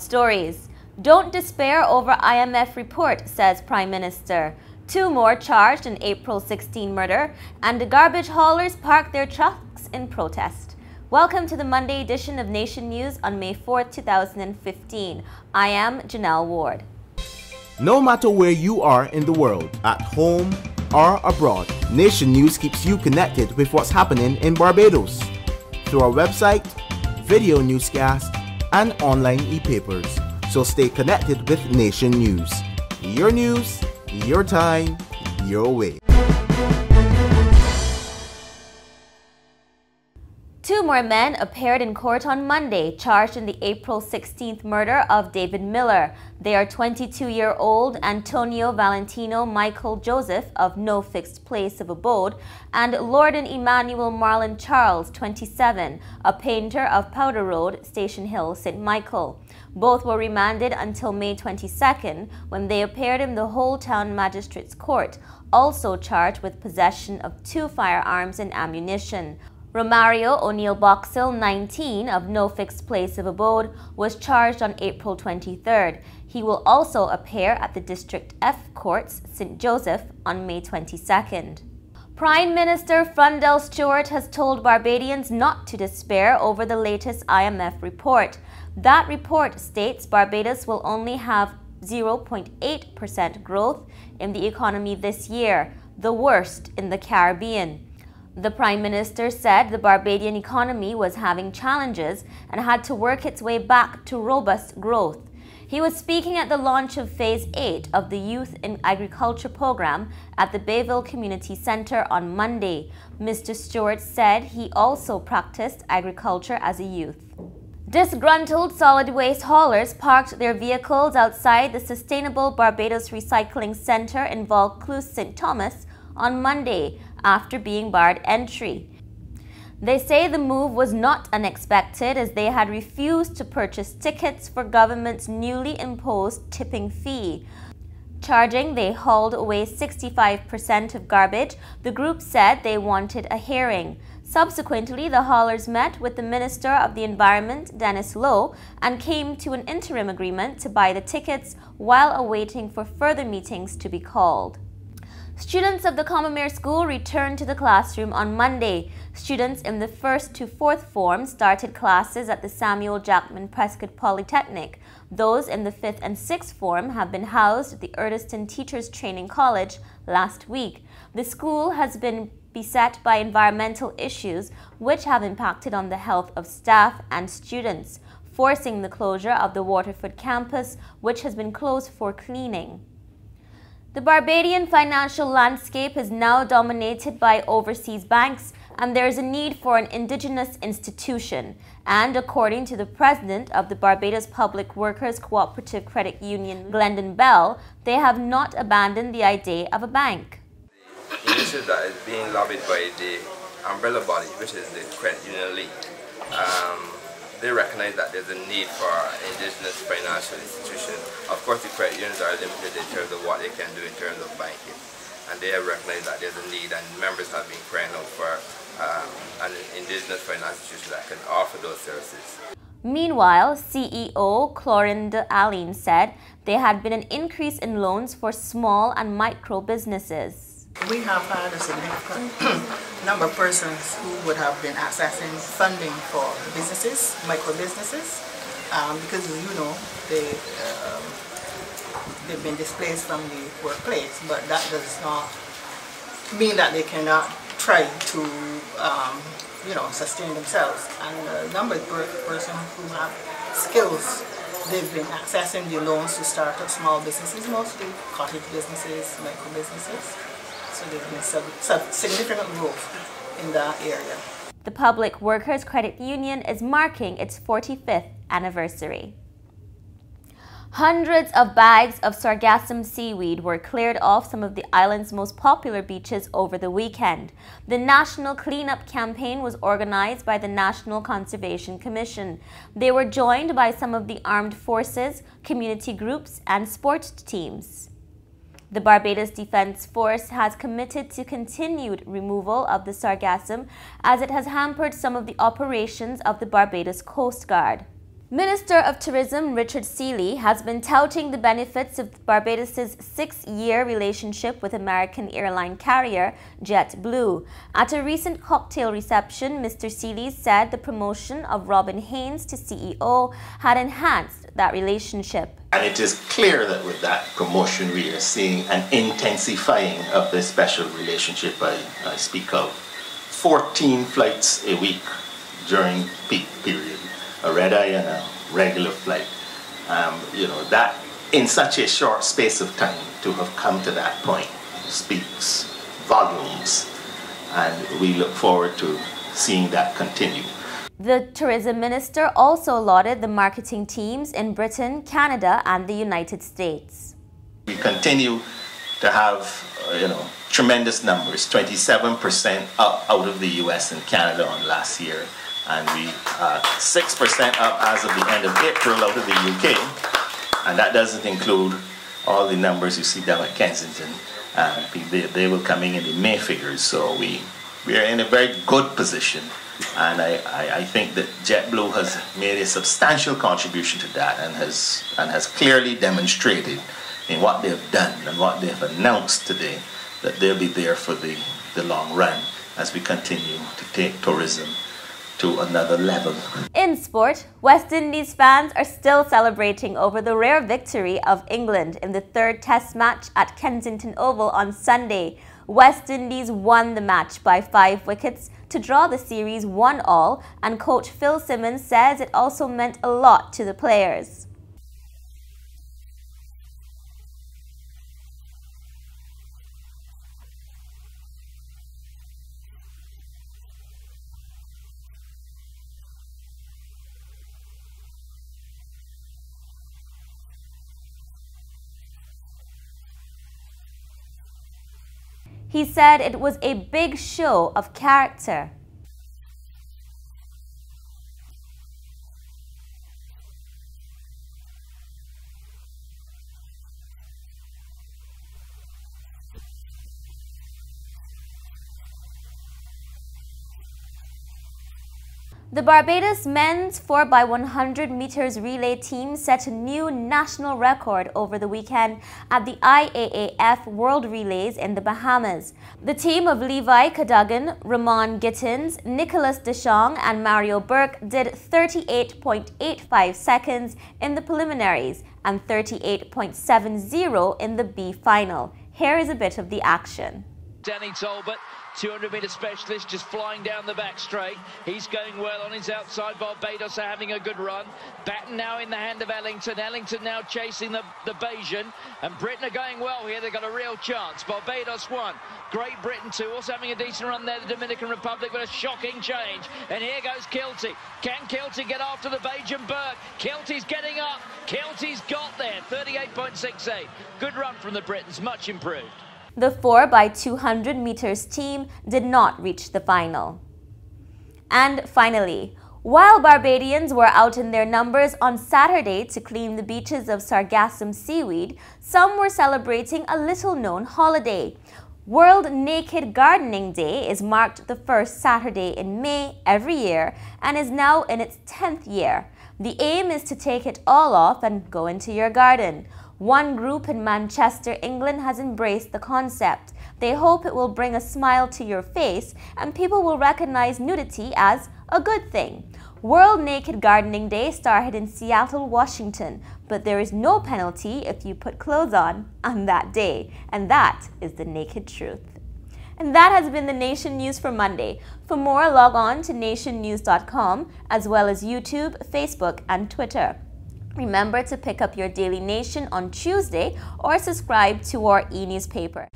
stories. Don't despair over IMF report, says Prime Minister. 2 more charged in April 16 murder, and the garbage haulers park their trucks in protest. Welcome to the Monday edition of Nation News on May 4, 2015. I am Janelle Ward. No matter where you are in the world, at home or abroad, Nation News keeps you connected with what's happening in Barbados through our website, video newscast, and online e-papers. So stay connected with Nation News. Your news, your time, your way. 2 more men appeared in court on Monday, charged in the April 16th murder of David Miller. They are 22-year-old Antonio Valentino Michael Joseph of no fixed place of abode and Lorden Emmanuel Marlon Charles, 27, a painter of Powder Road, Station Hill, St. Michael. Both were remanded until May 22nd, when they appeared in the Whole Town Magistrates Court, also charged with possession of 2 firearms and ammunition. Romario O'Neill Boxall, 19, of no fixed place of abode, was charged on April 23rd. He will also appear at the District F Courts, St. Joseph, on May 22nd. Prime Minister Frundell Stewart has told Barbadians not to despair over the latest IMF report. That report states Barbados will only have 0.8% growth in the economy this year, the worst in the Caribbean. The Prime Minister said the Barbadian economy was having challenges and had to work its way back to robust growth. He was speaking at the launch of Phase 8 of the Youth in Agriculture program at the Bayville Community Centre on Monday. Mr. Stewart said he also practiced agriculture as a youth. Disgruntled solid waste haulers parked their vehicles outside the Sustainable Barbados Recycling Centre in Vaucluse, St. Thomas on Monday after being barred entry. They say the move was not unexpected as they had refused to purchase tickets for government's newly imposed tipping fee. Charging they hauled away 65% of garbage, the group said they wanted a hearing. Subsequently, the haulers met with the Minister of the Environment, Dennis Lowe, and came to an interim agreement to buy the tickets while awaiting for further meetings to be called. Students of the Combermere School returned to the classroom on Monday. Students in the 1st to 4th form started classes at the Samuel Jackman Prescott Polytechnic. Those in the 5th and 6th form have been housed at the Erdiston Teachers Training College last week. The school has been beset by environmental issues which have impacted on the health of staff and students, forcing the closure of the Waterford campus, which has been closed for cleaning. The Barbadian financial landscape is now dominated by overseas banks, and there is a need for an indigenous institution. And according to the president of the Barbados Public Workers Cooperative Credit Union, Glendon Bell, they have not abandoned the idea of a bank. The initiative that is being lobbied by the umbrella body, which is the Credit Union League, they recognize that there's a need for an indigenous financial institution. Of course, the credit unions are limited in terms of what they can do in terms of banking, and they have recognized that there's a need, and members have been crying out for an indigenous financial institution that can offer those services. Meanwhile, CEO Clorinda Allen said there had been an increase in loans for small and micro businesses. We have had a significant number of persons who would have been accessing funding for businesses, micro businesses, because you know they've been displaced from the workplace, but that does not mean that they cannot try to sustain themselves. And a number of persons who have skills, they've been accessing the loans to start up small businesses, mostly cottage businesses, micro businesses. So there's been significant growth in that area. The Public Workers Credit Union is marking its 45th anniversary. Hundreds of bags of sargassum seaweed were cleared off some of the island's most popular beaches over the weekend. The National Cleanup Campaign was organized by the National Conservation Commission. They were joined by some of the armed forces, community groups, and sports teams. The Barbados Defence Force has committed to continued removal of the sargassum as it has hampered some of the operations of the Barbados Coast Guard. Minister of Tourism Richard Seeley has been touting the benefits of Barbados' 6-year relationship with American airline carrier JetBlue. At a recent cocktail reception, Mr. Seeley said the promotion of Robin Haynes to CEO had enhanced that relationship. And it is clear that with that promotion we are seeing an intensifying of this special relationship. I speak of 14 flights a week during peak period. A red-eye and a regular flight. That in such a short space of time to have come to that point speaks volumes, and we look forward to seeing that continue. The tourism minister also lauded the marketing teams in Britain, Canada, and the United States. We continue to have tremendous numbers, 27% up out of the US and Canada on last year. And we 6% up as of the end of April out of the UK, and that doesn't include all the numbers you see down at Kensington. They will coming in the May figures, so we are in a very good position, and I think that JetBlue has made a substantial contribution to that, and has clearly demonstrated in what they've done and what they've announced today that they'll be there for the long run as we continue to take tourism to another level. In sport, West Indies fans are still celebrating over the rare victory of England in the 3rd Test match at Kensington Oval on Sunday. West Indies won the match by 5 wickets to draw the series 1-all, and coach Phil Simmons says it also meant a lot to the players. He said it was a big show of character. The Barbados men's 4x100 meters relay team set a new national record over the weekend at the IAAF World Relays in the Bahamas. The team of Levi Cadogan, Ramon Gittins, Nicholas Deschamps and Mario Burke did 38.85 seconds in the preliminaries and 38.70 in the B final. Here is a bit of the action. Danny Talbot, 200-meter specialist, just flying down the back straight. He's going well on his outside. Barbados are having a good run. Baton now in the hand of Ellington. Ellington now chasing the Bayesian. And Britain are going well here. They've got a real chance. Barbados won. Great Britain too. Also having a decent run there. The Dominican Republic with a shocking change. And here goes Kilty. Can Kilty get after the Bayesian Burke? Kilty's getting up. Kilty's got there. 38.68. Good run from the Britons. Much improved. The 4x200 meters team did not reach the final. And finally, while Barbadians were out in their numbers on Saturday to clean the beaches of sargassum seaweed, some were celebrating a little-known holiday. World Naked Gardening Day is marked the first Saturday in May every year and is now in its 10th year. The aim is to take it all off and go into your garden. One group in Manchester, England has embraced the concept. They hope it will bring a smile to your face and people will recognize nudity as a good thing. World Naked Gardening Day started in Seattle, Washington, but there is no penalty if you put clothes on that day, and that is the naked truth. And that has been the Nation News for Monday. For more, log on to nationnews.com as well as YouTube, Facebook, and Twitter. Remember to pick up your Daily Nation on Tuesday or subscribe to our e-newspaper.